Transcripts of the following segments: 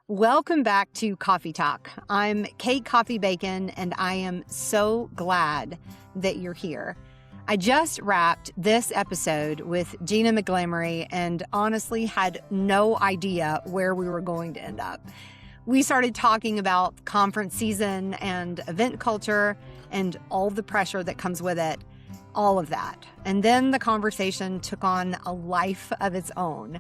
Welcome back to Coffey Talk. I'm Kate Coffey Bacon, and I am so glad that you're here. I just wrapped this episode with Gina McGlamry and honestly had no idea where we were going to end up. We started talking about conference season and event culture and all the pressure that comes with it, all of that. And then the conversation took on a life of its own.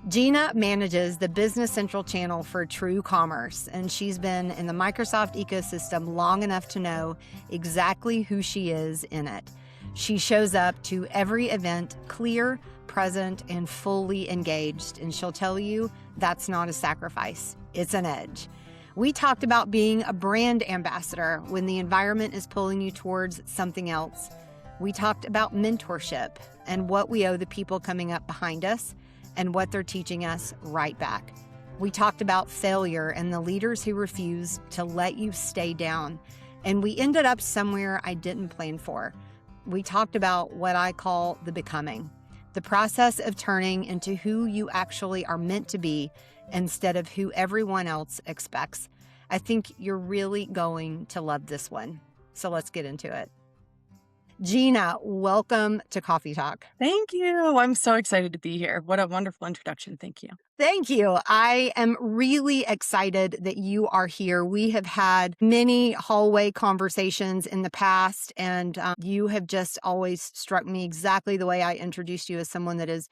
Gina manages the Business Central channel for TrueCommerce, and she's been in the Microsoft ecosystem long enough to know exactly who she is in it. She shows up to every event clear, present, and fully engaged, and she'll tell you that's not a sacrifice, it's an edge. We talked about being a brand ambassador when the environment is pulling you towards something else. We talked about mentorship and what we owe the people coming up behind us and what they're teaching us right back. We talked about failure and the leaders who refuse to let you stay down. And we ended up somewhere I didn't plan for. We talked about what I call the becoming, the process of turning into who you actually are meant to be instead of who everyone else expects. I think you're really going to love this one. So let's get into it. Gina, welcome to Coffey Talk. Thank you. I'm so excited to be here. What a wonderful introduction. Thank you. Thank you. I am really excited that you are here. We have had many hallway conversations in the past, and you have just always struck me exactly the way I introduced you as someone that is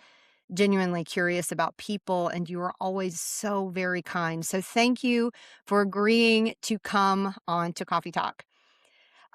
genuinely curious about people, and you are always so very kind. So thank you for agreeing to come on to Coffey Talk.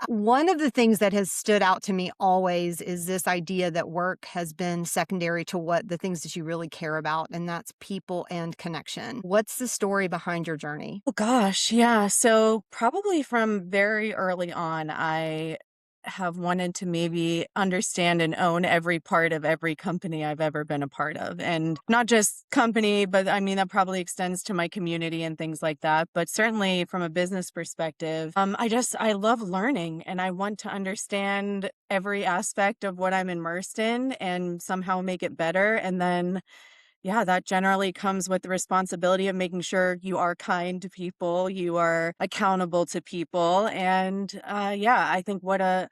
One of the things that has stood out to me always is this idea that work has been secondary to what the things that you really care about, and that's people and connection. What's the story behind your journey? Oh gosh, yeah. So probably from very early on, I have wanted to maybe understand and own every part of every company I've ever been a part of. And not just company, but I mean, that probably extends to my community and things like that. But certainly from a business perspective, I love learning and I want to understand every aspect of what I'm immersed in and somehow make it better. And then yeah, that generally comes with the responsibility of making sure you are kind to people, you are accountable to people. And I think what a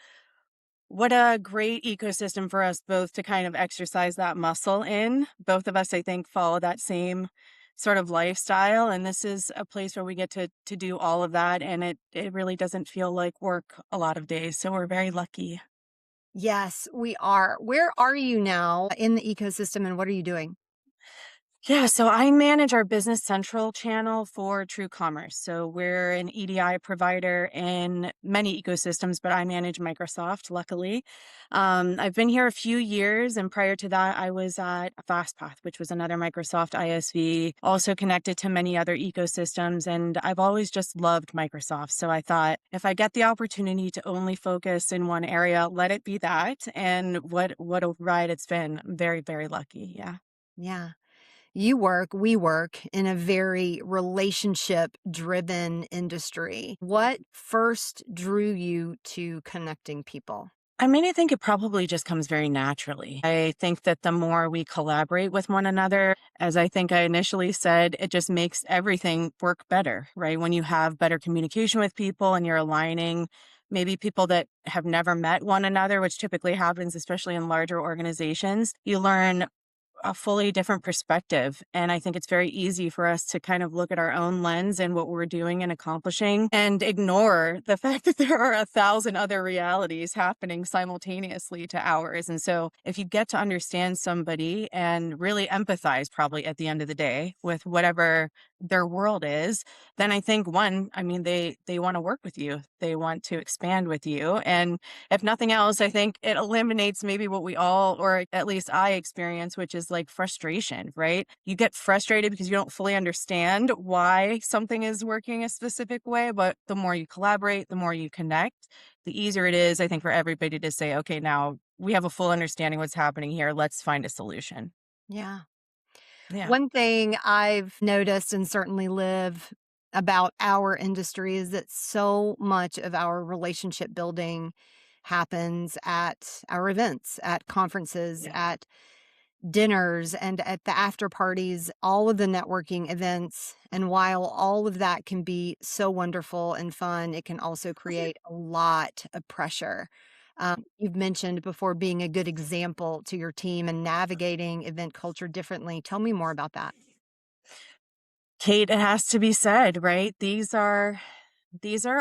great ecosystem for us both to kind of exercise that muscle in. Both of us, I think, follow that same sort of lifestyle. And this is a place where we get to do all of that. And it really doesn't feel like work a lot of days. So we're very lucky. Yes, we are. Where are you now in the ecosystem, and what are you doing? Yeah, so I manage our Business Central channel for TrueCommerce. So we're an EDI provider in many ecosystems, but I manage Microsoft, luckily. I've been here a few years, and prior to that, I was at FastPath, which was another Microsoft ISV, also connected to many other ecosystems. And I've always just loved Microsoft. So I thought if I get the opportunity to only focus in one area, let it be that. And what a ride it's been. I'm very, very lucky. Yeah. Yeah. We work in a very relationship-driven industry. What first drew you to connecting people? I mean, I think it probably just comes very naturally. I think that the more we collaborate with one another, as I think I initially said, it just makes everything work better, right? When you have better communication with people and you're aligning maybe people that have never met one another, which typically happens, especially in larger organizations, you learn a fully different perspective. And I think it's very easy for us to kind of look at our own lens and what we're doing and accomplishing and ignore the fact that there are 1,000 other realities happening simultaneously to ours. And so if you get to understand somebody and really empathize probably at the end of the day with whatever their world is, then I think they want to work with you. They want to expand with you. And if nothing else, I think it eliminates maybe what we all, or at least I experience, which is like frustration, right? You get frustrated because you don't fully understand why something is working a specific way. But the more you collaborate, the more you connect, the easier it is, I think, for everybody to say, okay, now we have a full understanding what's happening here. Let's find a solution. Yeah. Yeah. One thing I've noticed and certainly live about our industry is that so much of our relationship building happens at our events, at conferences, Yeah. at dinners and at the after parties, all of the networking events. And while all of that can be so wonderful and fun, it can also create a lot of pressure. You've mentioned before being a good example to your team and navigating event culture differently. Tell me more about that. Kate, it has to be said, right? These are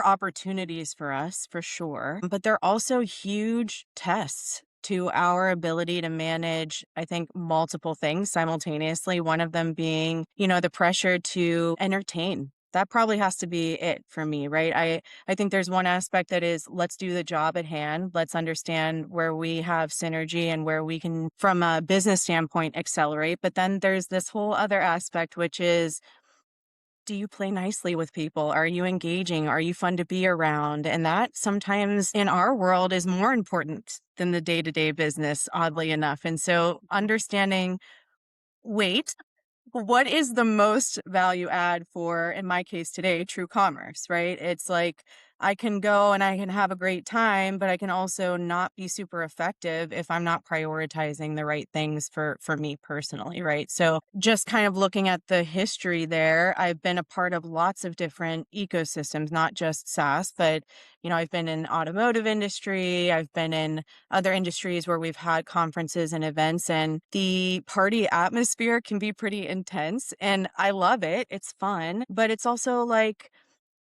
opportunities for us for sure, but they're also huge tests to our ability to manage, I think, multiple things simultaneously. One of them being, the pressure to entertain. That probably has to be it for me, right? I think there's one aspect that is let's do the job at hand. Let's understand where we have synergy and where we can, from a business standpoint, accelerate. But then there's this whole other aspect, which is do you play nicely with people? Are you engaging? Are you fun to be around? And that sometimes in our world is more important than the day to day business, oddly enough. And so understanding, wait, what is the most value add for, in my case today, TrueCommerce, right? It's like I can go and I can have a great time, but I can also not be super effective if I'm not prioritizing the right things for me personally, right? So just kind of looking at the history there, I've been a part of lots of different ecosystems, not just SaaS, but I've been in automotive industry, I've been in other industries where we've had conferences and events, and the party atmosphere can be pretty intense. And I love it. It's fun. But it's also like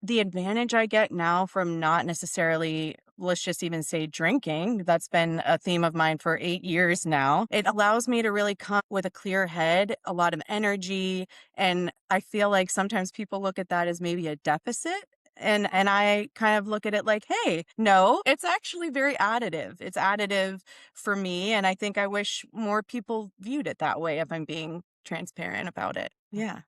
the advantage I get now from not necessarily, let's just even say drinking. That's been a theme of mine for 8 years now. It allows me to really come with a clear head, a lot of energy. And I feel like sometimes people look at that as maybe a deficit. And I kind of look at it like, hey, no, it's actually very additive. It's additive for me. And I think I wish more people viewed it that way if I'm being transparent about it. Yeah.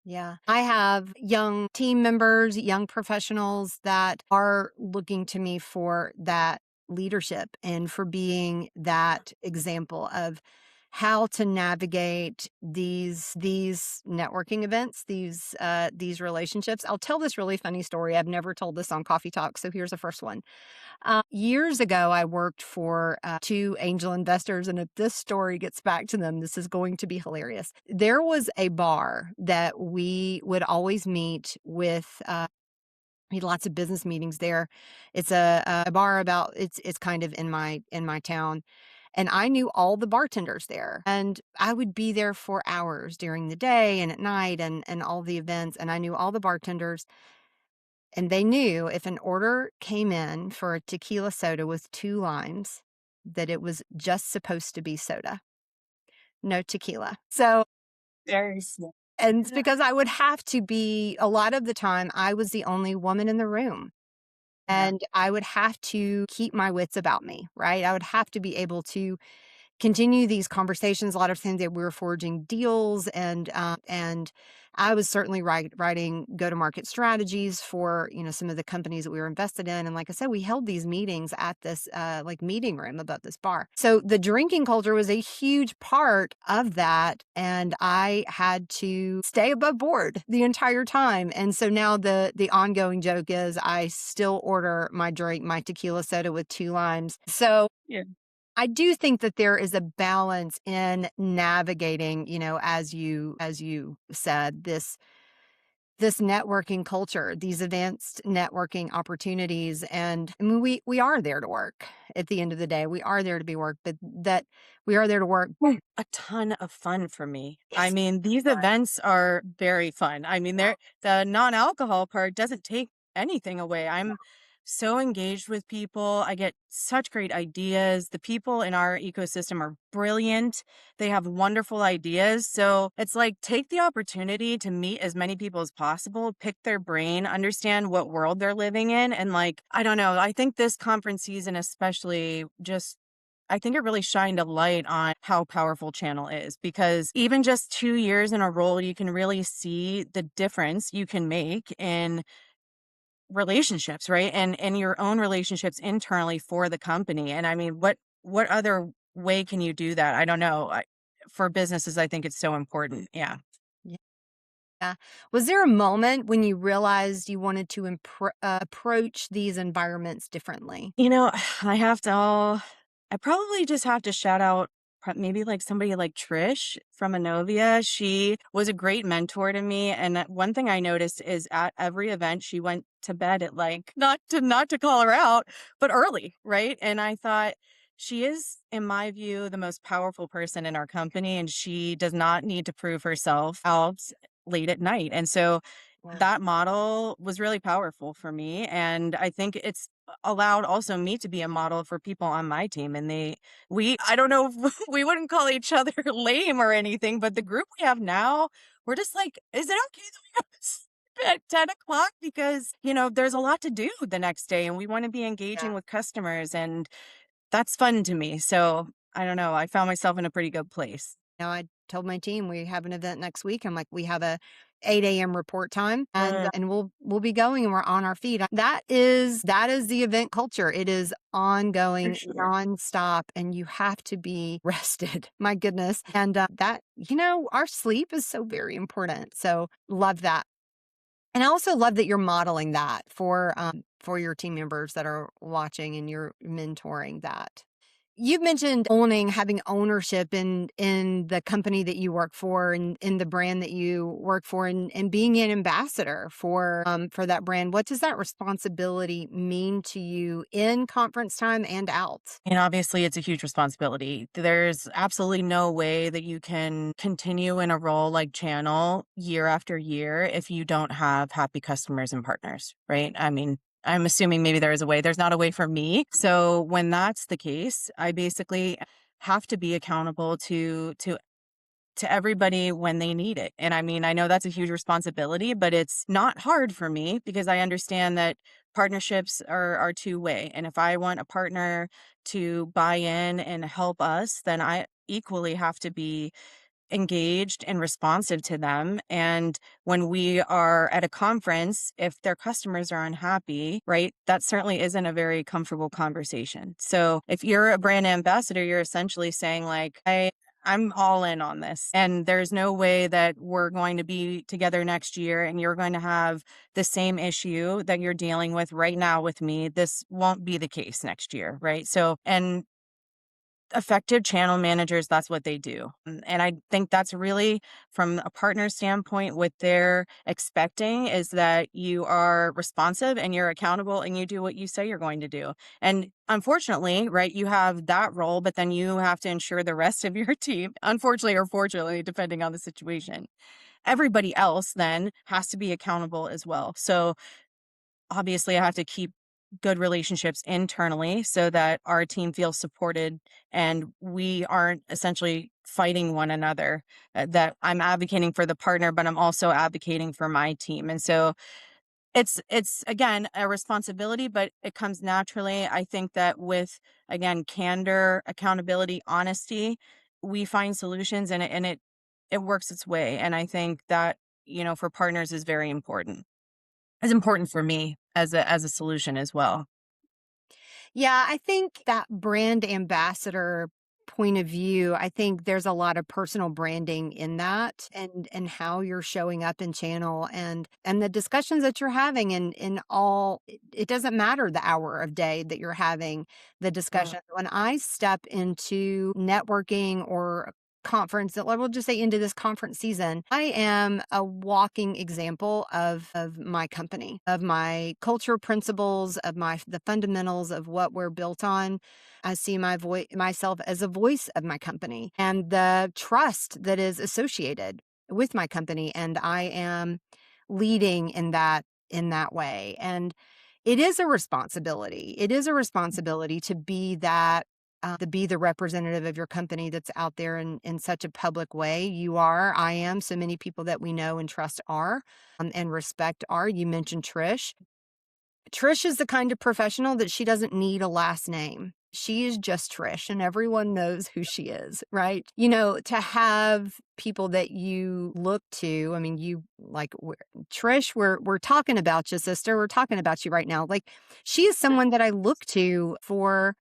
Yeah. I have young team members, young professionals that are looking to me for that leadership and for being that example of how to navigate these networking events, these relationships. I'll tell this really funny story. I've never told this on Coffee Talk, so here's the first one. Years ago, I worked for two angel investors, and if this story gets back to them, this is going to be hilarious. There was a bar that we would always meet with. We had lots of business meetings there. It's a bar about it's kind of in my town, and I knew all the bartenders there, and I would be there for hours during the day and at night, and all the events, and I knew all the bartenders. And they knew if an order came in for a tequila soda with 2 limes, that it was just supposed to be soda, no tequila. So, Very small. and it's because I would have to be a lot of the time, I was the only woman in the room, and I would have to keep my wits about me, right? I would have to be able to continue these conversations. A lot of times that we were forging deals, and I was certainly writing go-to-market strategies for some of the companies that we were invested in. And like I said, we held these meetings at this like meeting room above this bar. So the drinking culture was a huge part of that, and I had to stay above board the entire time. And so now the ongoing joke is I still order my drink, my tequila soda with 2 limes. So Yeah. I do think that there is a balance in navigating, as you said, this networking culture, these advanced networking opportunities. And I mean, we are there to work at the end of the day. We are there to be work, but that we are there to work. A ton of fun for me. I Yes. mean, these events are very fun. I mean, the non-alcohol part doesn't take anything away. I'm so engaged with people. I get such great ideas. The people in our ecosystem are brilliant. They have wonderful ideas. So it's like take the opportunity to meet as many people as possible, pick their brain, understand what world they're living in. And like, I don't know, I think this conference season especially just I think it really shined a light on how powerful channel is because even just 2 years in a role, you can really see the difference you can make in relationships, right? And your own relationships internally for the company. And I mean, what other way can you do that? I don't know. For businesses, I think it's so important. Yeah. Yeah. Was there a moment when you realized you wanted to approach these environments differently? You know, I have to I probably just have to shout out maybe like somebody like Trish from Anovia. She was a great mentor to me. And one thing I noticed is at every event, she went to bed at like, not to call her out, but early, right? And I thought, she is, in my view, the most powerful person in our company, and she does not need to prove herself out late at night. And so that model was really powerful for me. And I think it's allowed also me to be a model for people on my team. And I don't know, if we wouldn't call each other lame or anything, but the group we have now, we're just like, is it okay that we have to sleep at 10 o'clock? Because, there's a lot to do the next day and we want to be engaging with customers. And that's fun to me. So I don't know. I found myself in a pretty good place. I told my team we have an event next week. I'm like, we have a 8 a.m. report time and we'll be going and we're on our feet. That is the event culture. It is ongoing, Sure. nonstop, and you have to be rested. My goodness. And that, our sleep is so very important. So love that. And I also love that you're modeling that for your team members that are watching and you're mentoring that. You've mentioned having ownership in the company that you work for and in the brand that you work for and being an ambassador for that brand. What does that responsibility mean to you in conference time and out? And obviously, it's a huge responsibility. There's absolutely no way that you can continue in a role like channel year after year if you don't have happy customers and partners, right? I mean, I'm assuming maybe there is a way. There's not a way for me. So when that's the case, I basically have to be accountable to everybody when they need it. And I mean, I know that's a huge responsibility, but it's not hard for me because I understand that partnerships are two-way. And if I want a partner to buy in and help us, then I equally have to be engaged and responsive to them. And when we are at a conference, if their customers are unhappy, right, that certainly isn't a very comfortable conversation. So if you're a brand ambassador, you're essentially saying like, I'm all in on this. And there's no way that we're going to be together next year and you're going to have the same issue that you're dealing with right now with me. This won't be the case next year, right? So, and effective channel managers, that's what they do. And I think that's really from a partner standpoint, what they're expecting is that you are responsive and you're accountable and you do what you say you're going to do. And unfortunately, right, you have that role, but then you have to ensure the rest of your team, unfortunately or fortunately, depending on the situation, everybody else then has to be accountable as well. So obviously I have to keep good relationships internally so that our team feels supported and we aren't essentially fighting one another, that I'm advocating for the partner, but I'm also advocating for my team. And so it's again a responsibility, but it comes naturally. I think that with, again, candor, accountability, honesty, we find solutions and it works its way. And I think that, for partners is very important. It's important for me as a solution as well. Yeah, I think that brand ambassador point of view, I think there's a lot of personal branding in that and how you're showing up in channel and the discussions that you're having in all it doesn't matter the hour of day that you're having the discussion. When I step into networking or conference that we'll just say into this conference season, I am a walking example of my company, of my culture principles, of the fundamentals of what we're built on. I see myself as a voice of my company and the trust that is associated with my company, and I am leading in that way. And it is a responsibility. It is a responsibility to be that to be the representative of your company that's out there in such a public way. You are, I am, so many people that we know and trust are and respect are. You mentioned Trish. Trish is the kind of professional that she doesn't need a last name. She is just Trish and everyone knows who she is, right? To have people that you look to, I mean, Trish, we're talking about you, sister. We're talking about you right now. Like she is someone that I look to for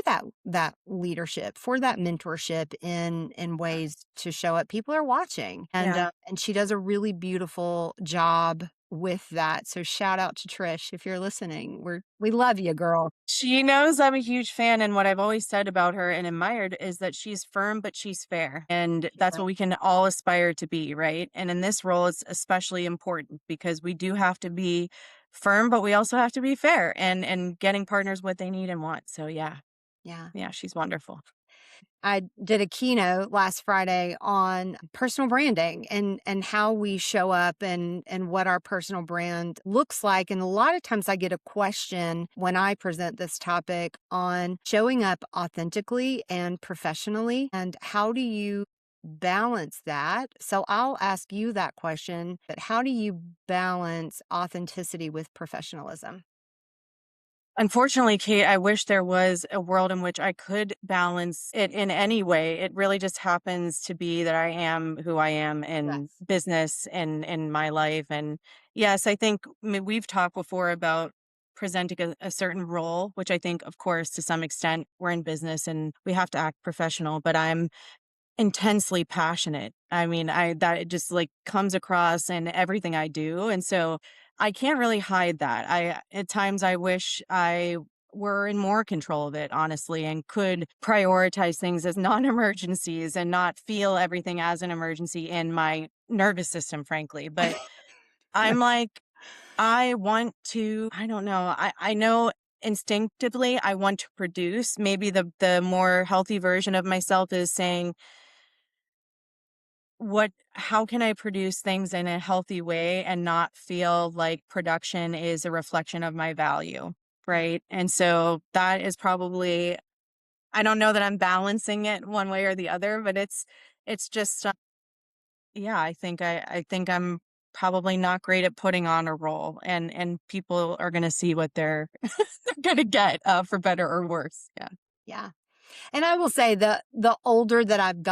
that leadership, for that mentorship in ways to show up. People are watching and she does a really beautiful job with that. So shout out to Trish if you're listening. We love you, girl. She knows I'm a huge fan, and what I've always said about her and admired is that she's firm, but she's fair. And that's what we can all aspire to be, right? And in this role, it's especially important because we do have to be firm, but we also have to be fair and getting partners what they need and want. So yeah, Yeah. yeah, she's wonderful. I did a keynote last Friday on personal branding and how we show up and what our personal brand looks like. And a lot of times I get a question when I present this topic on showing up authentically and professionally. And how do you balance that? So I'll ask you that question, but how do you balance authenticity with professionalism? Unfortunately, Kate, I wish there was a world in which I could balance it in any way. It really just happens to be that I am who I am in Yes. business and in my life. And yes, I think we've talked before about presenting a certain role, which I think, of course, to some extent, we're in business and we have to act professional, but I'm intensely passionate. I mean, I that it just like comes across in everything I do. And so I can't really hide that. I at times I wish I were in more control of it, honestly, and could prioritize things as non-emergencies and not feel everything as an emergency in my nervous system, frankly. But I'm like, I want to, I don't know. I know instinctively I want to produce. Maybe the more healthy version of myself is saying, how can I produce things in a healthy way and not feel like production is a reflection of my value, Yeah. right? And so that is probably, I don't know that I'm balancing it one way or the other, but it's just yeah, I think I'm probably not great at putting on a role, and people are going to see what they're going to get for better or worse. Yeah. Yeah. And I will say the older that I've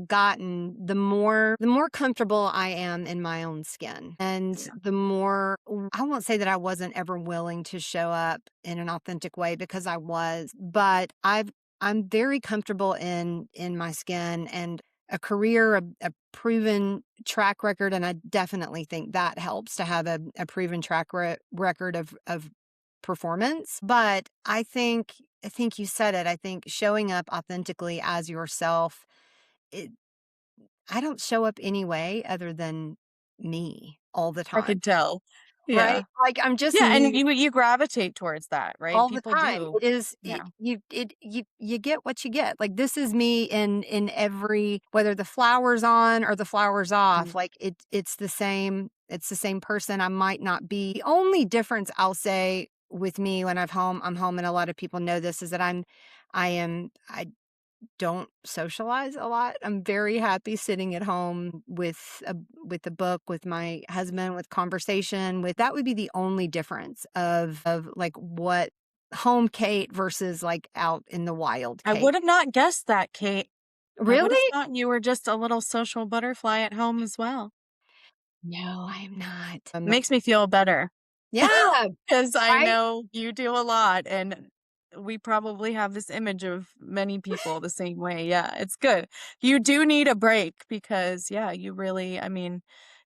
gotten, the more comfortable I am in my own skin. And the more I won't say that I wasn't ever willing to show up in an authentic way because I was, but I'm very comfortable in my skin and a career, a proven track record. And I definitely think that helps to have a proven record of performance. But I think you said it. I think showing up authentically as yourself, it, I don't show up any way other than me all the I time, could tell. right? Yeah. Like I'm just Yeah, and me you gravitate towards that, right? all the People time. do. It is Yeah. you get what you get. Like this is me in every whether the flower's on or the flower's off. Mhm. Like it's the same person. I might not be. The only difference I'll say with me when I'm home and a lot of people know this is that I don't socialize a lot. I'm very happy sitting at home with a book, with my husband, with conversation, with that would be the only difference of like what home Kate versus like out in the wild I Kate. would have not guessed that, Kate. I would have Really? thought you were just a little social butterfly at home as well. No, I'm not. Makes me feel better Yeah, because I right? know you do a lot and we probably have this image of many people the same way. Yeah, it's good. You do need a break because, yeah, you really, I mean,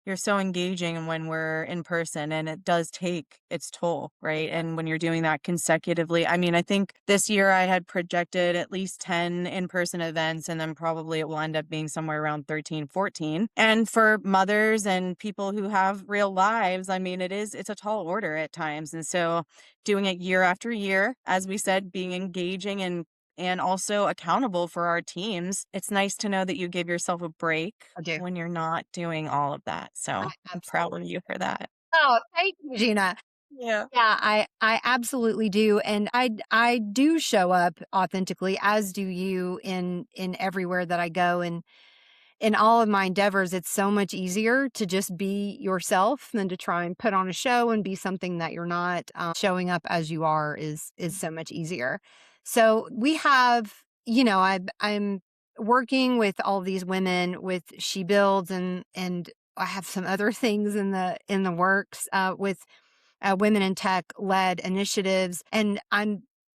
you're so engaging when we're in person and it does take its toll, right? And when you're doing that consecutively, I mean, I think this year I had projected at least 10 in-person events and then probably it will end up being somewhere around 13, 14. And for mothers and people who have real lives, I mean, it's a tall order at times. And so doing it year after year, as we said, being engaging and also accountable for our teams. It's nice to know that you give yourself a break I do. when you're not doing all of that. So I'm proud of Absolutely. you for that. Oh, thank you, Gina. Yeah. Yeah, I absolutely do, and I do show up authentically, as do you in everywhere that I go, and in all of my endeavors, it's so much easier to just be yourself than to try and put on a show and be something that you're not. Showing up as you are is so much easier. So we have, I'm working with all these women with She Builds and I have some other things in the works with women in tech led initiatives, and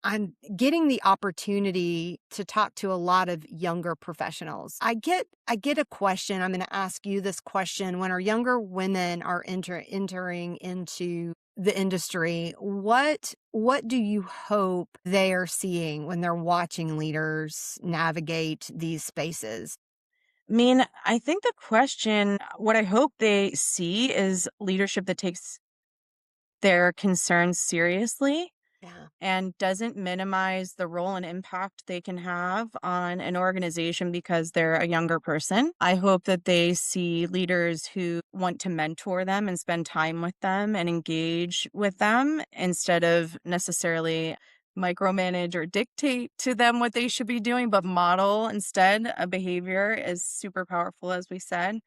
I'm getting the opportunity to talk to a lot of younger professionals. I get a question. I'm going to ask you this question. When our younger women are entering into the industry, what do you hope they are seeing when they're watching leaders navigate these spaces? I mean, I think the question, what I hope they see is leadership that takes their concerns seriously Yeah. and doesn't minimize the role and impact they can have on an organization because they're a younger person. I hope that they see leaders who want to mentor them and spend time with them and engage with them instead of necessarily micromanage or dictate to them what they should be doing, but model instead a behavior is super powerful, as we said.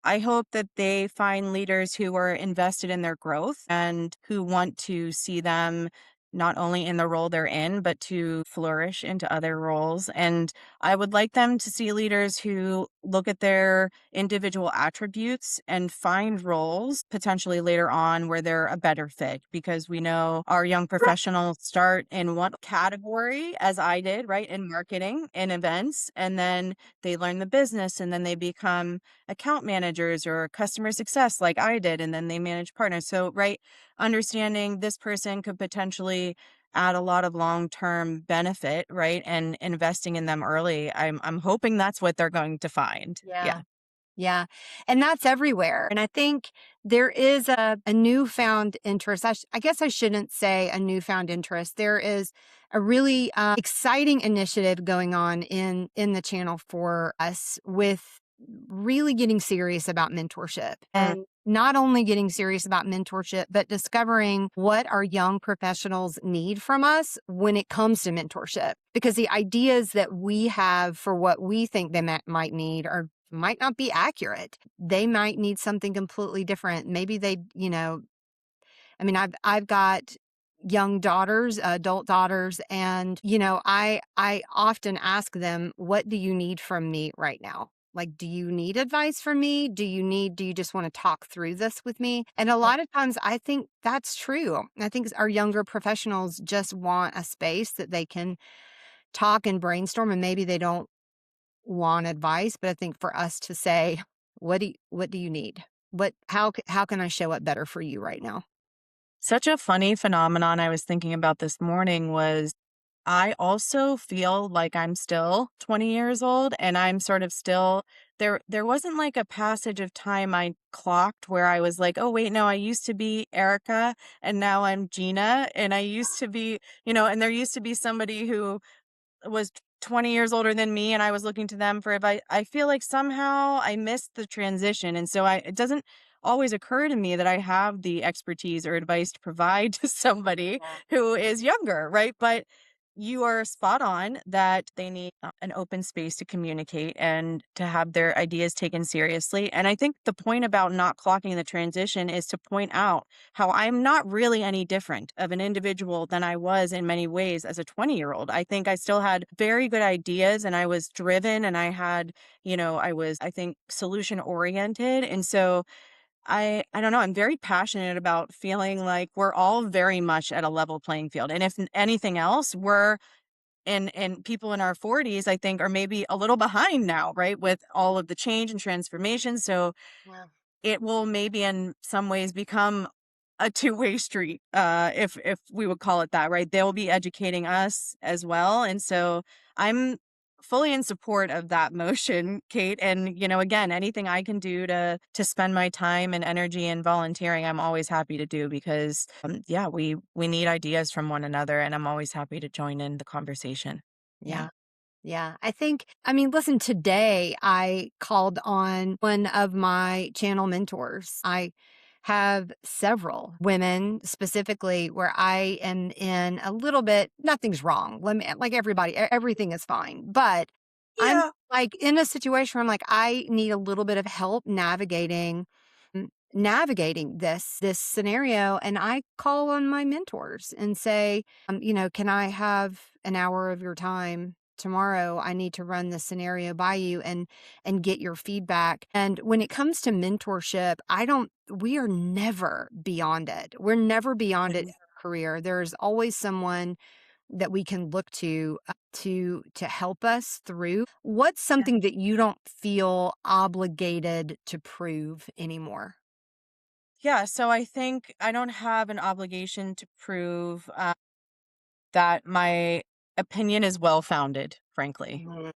I hope that they find leaders who are invested in their growth and who want to see them not only in the role they're in, but to flourish into other roles. And I would like them to see leaders who look at their individual attributes and find roles potentially later on where they're a better fit, because we know our young professionals start in one category, as I did, right, in marketing and events, and then they learn the business and then they become account managers or customer success like I did, and then they manage partners. So, right, understanding this person could potentially add a lot of long-term benefit, right? And investing in them early. I'm hoping that's what they're going to find. Yeah. Yeah. Yeah. And that's everywhere. And I think there is a newfound interest. I guess I shouldn't say a newfound interest. There is a really exciting initiative going on in the channel for us with really getting serious about mentorship Mm, and not only getting serious about mentorship, but discovering what our young professionals need from us when it comes to mentorship. Because the ideas that we have for what we think they might need are might not be accurate. They might need something completely different. Maybe I mean, I've got young daughters, adult daughters, and I often ask them, "What do you need from me right now? Like, do you need advice from me? Do you just want to talk through this with me?" And a lot of times I think that's true. I think our younger professionals just want a space that they can talk and brainstorm, and maybe they don't want advice, but I think for us to say, what do you need? How can I show up better for you right now?" Such a funny phenomenon I was thinking about this morning was I also feel like I'm still 20 years old and I'm sort of still there wasn't like a passage of time I clocked where I was like, "Oh wait, no, I used to be Erica and now I'm Gina and I used to be, and there used to be somebody who was 20 years older than me and I was looking to them for advice." I feel like somehow I missed the transition. And so it doesn't always occur to me that I have the expertise or advice to provide to somebody Yeah. who is younger, right? But you are spot on that they need an open space to communicate and to have their ideas taken seriously. And I think the point about not clocking the transition is to point out how I'm not really any different of an individual than I was in many ways as a 20-year-old. I think I still had very good ideas and I was driven and I had, I was, I think, solution oriented. And so I don't know, I'm very passionate about feeling like we're all very much at a level playing field. And if anything else, we're and people in our 40s, I think, are maybe a little behind now, right? With all of the change and transformation. So Yeah. it will maybe in some ways become a two-way street, if we would call it that, right? They'll be educating us as well. And so I'm fully in support of that motion, Kate. And, again, anything I can do to spend my time and energy and volunteering, I'm always happy to do because yeah, we need ideas from one another and I'm always happy to join in the conversation. Yeah. Yeah. Yeah. I mean, listen, today I called on one of my channel mentors. I have several women specifically where I am in a little bit, nothing's wrong. Like everybody, everything is fine. But I'm Yeah. like in a situation where I'm like, I need a little bit of help navigating this scenario. And I call on my mentors and say, can I have an hour of your time tomorrow? I need to run this scenario by you and get your feedback. And when it comes to mentorship, we are never beyond it. We're never beyond it in our career. There's always someone that we can look to help us through. What's something that you don't feel obligated to prove anymore? Yeah, so I think I don't have an obligation to prove that my opinion is well founded, frankly. Mhm.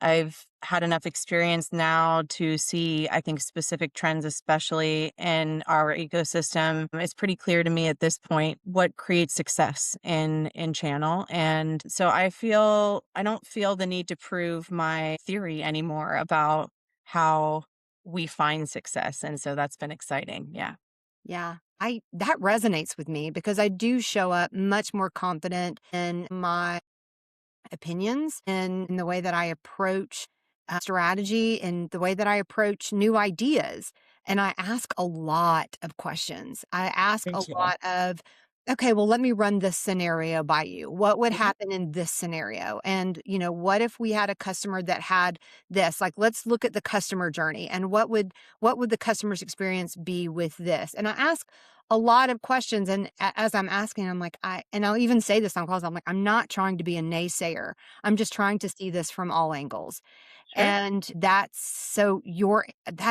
I've had enough experience now to see, I think, specific trends, especially in our ecosystem. It's pretty clear to me at this point what creates success in channel. And so I don't feel the need to prove my theory anymore about how we find success. And so that's been exciting. Yeah. Yeah. I that resonates with me because I do show up much more confident in my opinions and in the way that I approach strategy and the way that I approach new ideas. And I ask a lot of questions. I ask a Thank you. lot of, okay, well, let me run this scenario by you. What would Mhm. happen in this scenario? And, what if we had a customer that had this? Like, let's look at the customer journey and what would the customer's experience be with this? And I ask a lot of questions. And as I'm asking, I'm like, and I'll even say this on calls, I'm like, I'm not trying to be a naysayer. I'm just trying to see this from all angles. Sure. And that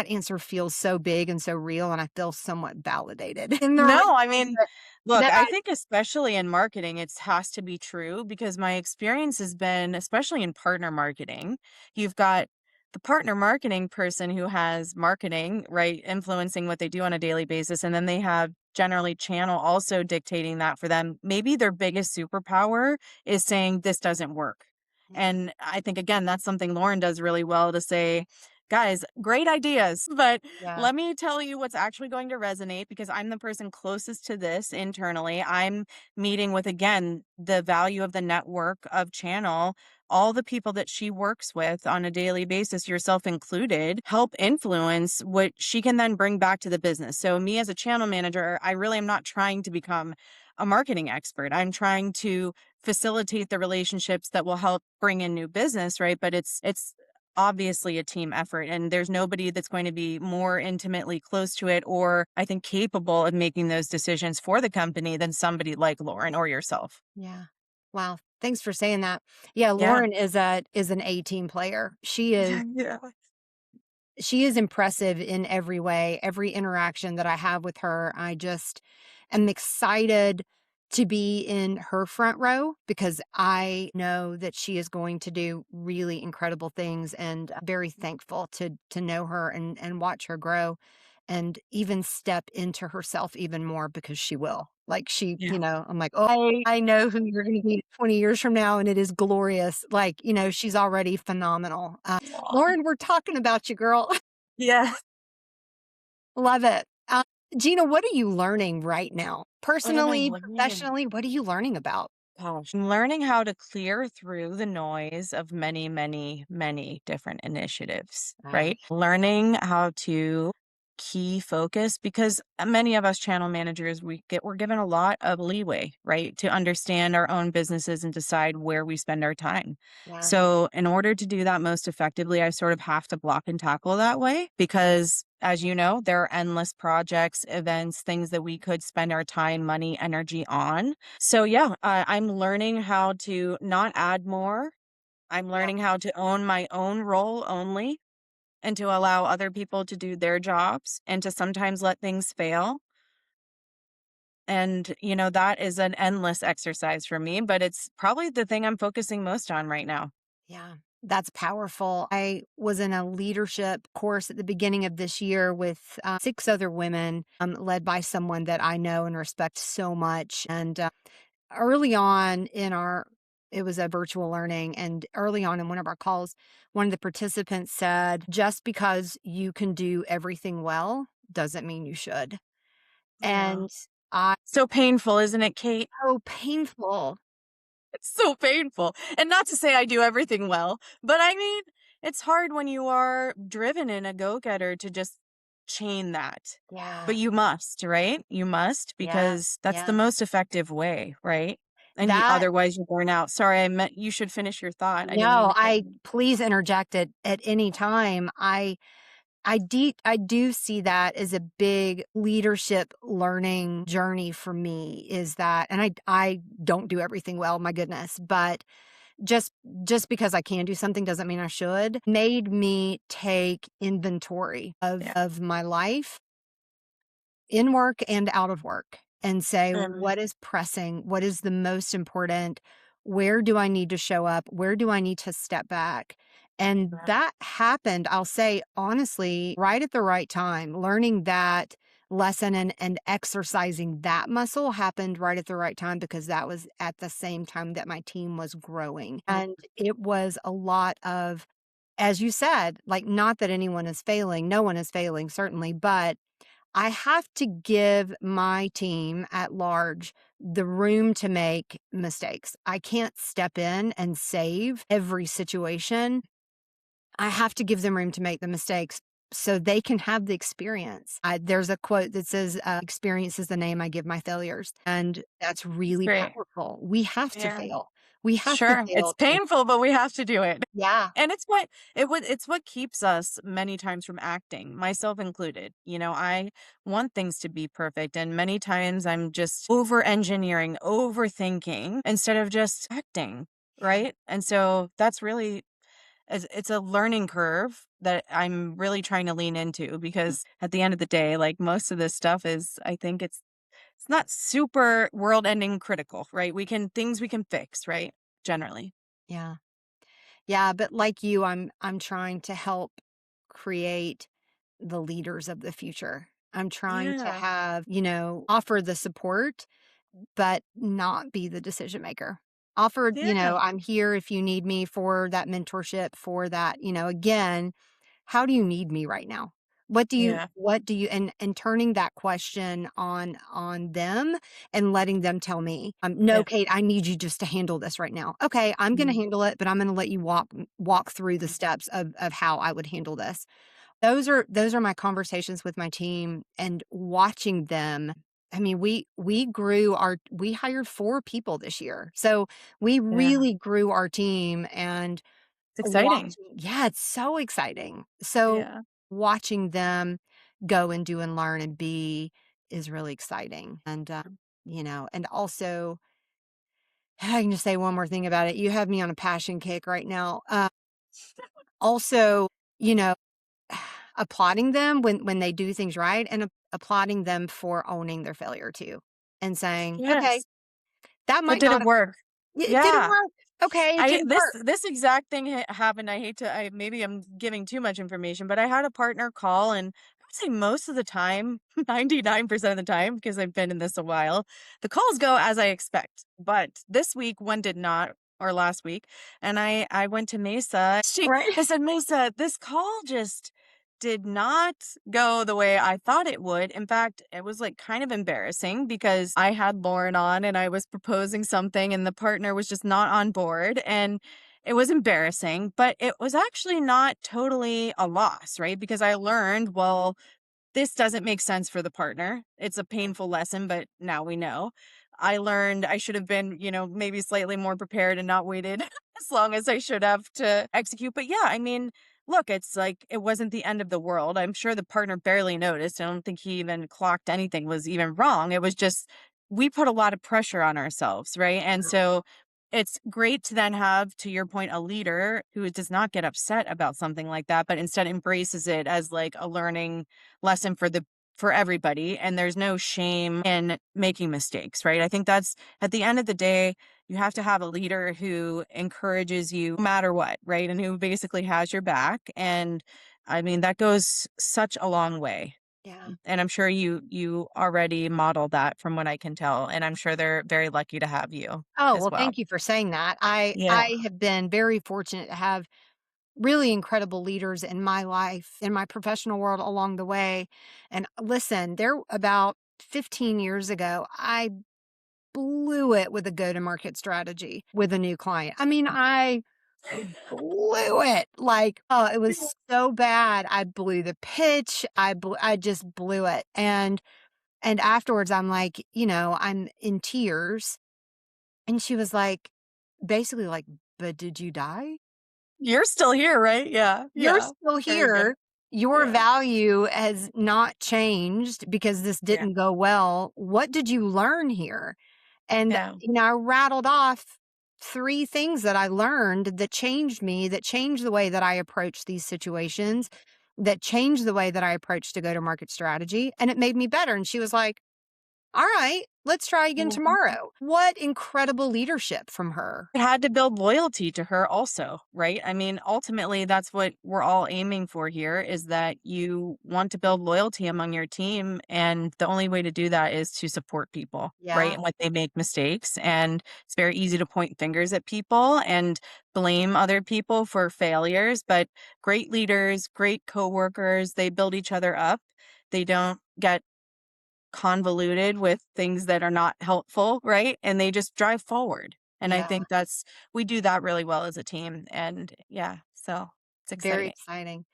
answer feels so big and so real. And I feel somewhat validated in the No, I reason mean, that, look, that I I, think especially in marketing, it has to be true because my experience has been, especially in partner marketing, you've got the partner marketing person who has marketing, right, influencing what they do on a daily basis. And then they have generally channel also dictating that for them. Maybe their biggest superpower is saying this doesn't work. yeah, And I think, again, that's something Lauren does really well to say, guys, great ideas, but yeah, let me tell you what's actually going to resonate because I'm the person closest to this internally. I'm meeting with, again, the value of the network of channel. All the people that she works with on a daily basis, yourself included, help influence what she can then bring back to the business. So, me as a channel manager, I really am not trying to become a marketing expert. I'm trying to facilitate the relationships that will help bring in new business, right? But it's obviously a team effort and there's nobody that's going to be more intimately close to it or I think capable of making those decisions for the company than somebody like Lauren or yourself. yeah. Wow. Thanks for saying that. Yeah, Yeah. Lauren is an A team player. She is Yeah. Yeah. she is impressive in every way. Every interaction that I have with her, I just am excited to be in her front row because I know that she is going to do really incredible things and very thankful to know her and watch her grow and even step into herself even more because she will. Like Yeah. I'm like, oh, I know who you're going to be 20 years from now, and it is glorious. Like, she's already phenomenal. Aw. Lauren, we're talking about you, girl. Yeah. Love it. Gina, what are you learning right now? What am I Personally, learning? professionally, what are you learning about? Gosh, I'm learning how to clear through the noise of many, many, many different initiatives, Ah, right? Learning how to key focus because many of us channel managers we're given a lot of leeway, right, to understand our own businesses and decide where we spend our time. yeah, So, in order to do that most effectively, I sort of have to block and tackle that way because as you know, there are endless projects, events, things that we could spend our time, money, energy on. So yeah, I'm learning how to not add more. I'm yeah, learning how to own my own role only and to allow other people to do their jobs and to sometimes let things fail. And, that is an endless exercise for me, but it's probably the thing I'm focusing most on right now. yeah. That's powerful. I was in a leadership course at the beginning of this year with 6 other women, led by someone that I know and respect so much. And early on it was a virtual learning. And early on in one of our calls, one of the participants said, just because you can do everything well doesn't mean you should. Yeah. And I So painful, isn't it, Kate? so painful. It's so painful. And not to say I do everything well, but I mean, it's hard when you are driven in a go-getter to just chain that. But Yeah. you must, right? You must Yeah. because that's the Yeah. most effective way, right? And That otherwise you burn out. Sorry, I meant you should finish your thought. I didn't mean no, to cut I you. please interject at any time. I do see that as a big leadership learning journey for me, is that, and I don't do everything well, my goodness, but just because I can do something doesn't mean I should. Made me take inventory Yeah. of my life in work and out of work and say, Mhm. what is pressing? What is the most important? Where do I need to show up? Where do I need to step back? And that happened, I'll say honestly, right at the right time. Learning that lesson and exercising that muscle happened right at the right time, because that was at the same time that my team was growing. And it was a lot of, as you said, like, not that anyone is failing, no one is failing, certainly, but I have to give my team at large the room to make mistakes. I can't step in and save every situation. I have to give them room to make the mistakes so they can have the experience. There's a quote that says, experience is the name I give my failures. And that's really Great. powerful. We have to Yeah. fail. We have to Sure. It's fail. painful, but we have to do it. Yeah. And it's what keeps us many times from acting, myself included. I want things to be perfect, and many times I'm just over engineering, overthinking instead of just acting, Yeah. right? And so that's really it's a learning curve that I'm really trying to lean into, because at the end of the day, like, most of this stuff is, I think it's not super world-ending critical, right? We can fix, right? Generally. Yeah. Yeah. But like you, I'm trying to help create the leaders of the future. I'm trying to Yeah. have, offer the support, but not be the decision maker. Offer, Yeah. I'm here if you need me for that mentorship, for that, again, how do you need me right now? Yeah. What do you, and turning that question on them and letting them tell me, no, Yeah. Kate, I need you just to handle this right now. Okay, I'm going to Mhm. handle it, but I'm going to let you walk through the steps of how I would handle this. Those are my conversations with my team, and watching them. I mean, we hired 4 people this year. So we Yeah. really grew our team, and It's exciting. watching, yeah, it's so exciting. So Yeah. watching them go and do and learn and be is really exciting. And and also, I can just say one more thing about it. You have me on a passion kick right now. Also, you know, applauding them when they do things right, and applauding them for owning their failure too, and saying, "Okay, Yes. that But might did not it have work? it didn't Yeah. work. Okay, it I didn't this work." this exact thing happened. I hate to I maybe I'm giving too much information, but I had a partner call, and I would say most of the time, 99% of the time, because I've been in this a while, the calls go as I expect. But this week one did not, or last week, and I went to Mesa. Right. I said, "Mesa, this call just did not go the way I thought it would." In fact, it was like kind of embarrassing because I had Lauren on and I was proposing something and the partner was just not on board. And it was embarrassing, but it was actually not totally a loss, right? Because I learned, well, this doesn't make sense for the partner. It's a painful lesson, but now we know. I learned I should have been, maybe slightly more prepared and not waited as long as I should have to execute. But yeah, I mean, look, it's like it wasn't the end of the world. I'm sure the partner barely noticed. I don't think he even clocked anything was even wrong. It was just we put a lot of pressure on ourselves, right? And so it's great to then have, to your point, a leader who does not get upset about something like that, but instead embraces it as like a learning lesson for everybody, and there's no shame in making mistakes, right? I think that's, at the end of the day, you have to have a leader who encourages you no matter what, right? And who basically has your back. And I mean, that goes such a long way. Yeah. And I'm sure you already model that from what I can tell, and I'm sure they're very lucky to have you Oh, as well, well. thank you for saying that. I Yeah. I have been very fortunate to have really incredible leaders in my life, in my professional world along the way. And listen, there about 15 years ago, I blew it with a go-to-market strategy with a new client. I mean, I blew it. Like, oh, it was so bad. I blew the pitch. I just blew it. And afterwards I'm like, I'm in tears. And she was like, basically like, "But did you die? You're still here, right? Yeah. You're Yeah. still Very good. here. your Yeah. value has not changed because this Yeah. didn't go well. What did you learn here? And, Yeah. I rattled off 3 things that I learned that changed me, that changed the way that I approach these situations, that changed the way that I approach to go-to-market strategy, and it made me better. And she was like, "All right, let's try again tomorrow." What incredible leadership from her. It had to build loyalty to her also, right? I mean, ultimately, that's what we're all aiming for here is that you want to build loyalty among your team. And the only way to do that is to support people, right? Yeah, And when they make mistakes. And it's very easy to point fingers at people and blame other people for failures. But great leaders, great coworkers, they build each other up. They don't get convoluted with things that are not helpful, right? And they just drive forward. And I yeah. think we do that really well as a team. And yeah, so it's Very exciting. exciting.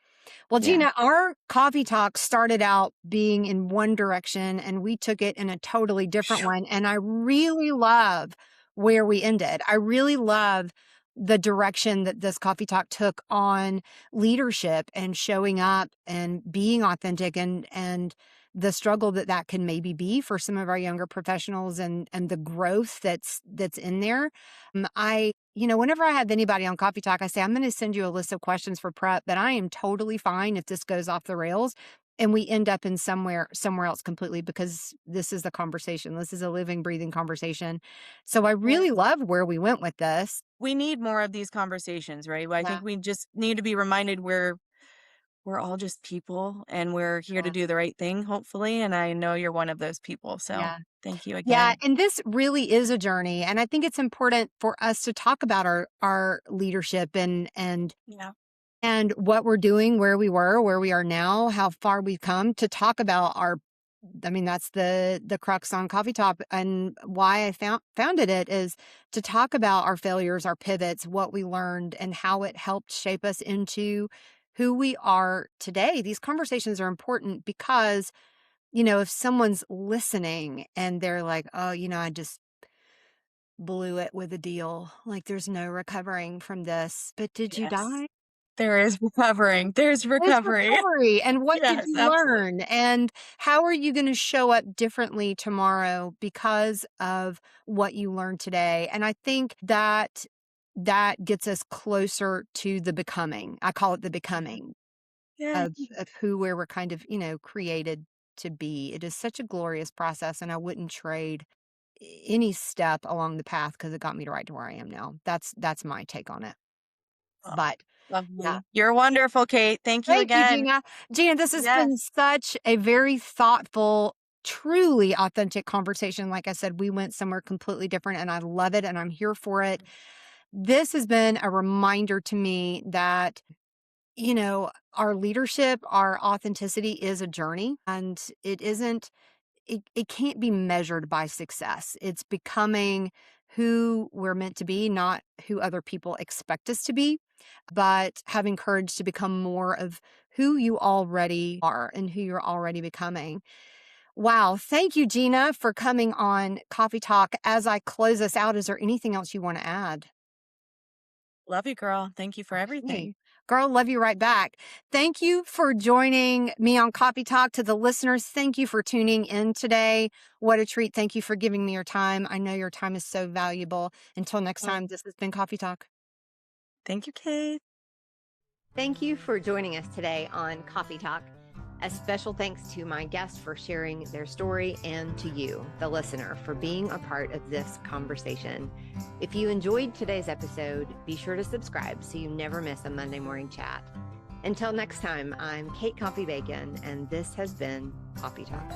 Well, Yeah. Gina, our coffee talk started out being in one direction and we took it in a totally different Phew. one. And I really love where we ended. I really love the direction that this coffee talk took on leadership and showing up and being authentic and the struggle that that can maybe be for some of our younger professionals and the growth that's in there. Whenever I have anybody on Coffee Talk, I say, I'm going to send you a list of questions for prep, but I am totally fine if this goes off the rails and we end up in somewhere else completely because this is the conversation. This is a living, breathing conversation. So I Yeah. really love where we went with this. We need more of these conversations, right? I Yeah. think we just need to be reminded we're all just people and we're here to Yeah. do the right thing, hopefully. And I know you're one of those people. So Yeah. thank you Yeah. again. And this really is a journey. And I think it's important for us to talk about our leadership Yeah. and what we're doing, where we were, where we are now, how far we've come to talk about that's the crux on Coffee Talk and why I founded it is to talk about our failures, our pivots, what we learned and how it helped shape us into who we are today. These conversations are important because, if someone's listening and they're like, "Oh, I just blew it with a deal. Like there's no recovering from this." But did you Yes. die? There is recovering. There's It's recovery. recovery. And what did Yes, you absolutely. learn? And how are you going to show up differently tomorrow because of what you learned today? And I think that gets us closer to the becoming. I call it the Yeah. becoming Yeah. of who where we're kind of, created to be. It is such a glorious process and I wouldn't trade any step along the path because it got me to right to where I am now. That's my take on it. Oh, But yeah. lovely. You're wonderful, Kate. Thank you Thank you, again. Gina. Gina, this has been Yes. such a very thoughtful, truly authentic conversation. Like I said, we went somewhere completely different and I love it and I'm here for it. This has been a reminder to me that, our leadership, our authenticity is a journey and it can't be measured by success. It's becoming who we're meant to be, not who other people expect us to be, but having courage to become more of who you already are and who you're already becoming. Wow. Thank you, Gina, for coming on Coffee Talk. As I close us out, is there anything else you want to add? Love you, girl. Thank you for Okay. everything. Girl, love you right back. Thank you for joining me on Coffee Talk. To the listeners, thank you for tuning in today. What a treat. Thank you for giving me your time. I know your time is so valuable. Until next Mm. time, this has been Coffee Talk. Thank you, Kate. Thank you for joining us today on Coffee Talk. A special thanks to my guests for sharing their story and to you, the listener, for being a part of this conversation. If you enjoyed today's episode, be sure to subscribe so you never miss a Monday morning chat. Until next time, I'm Kate Coffey Bacon, and this has been Coffee Talk.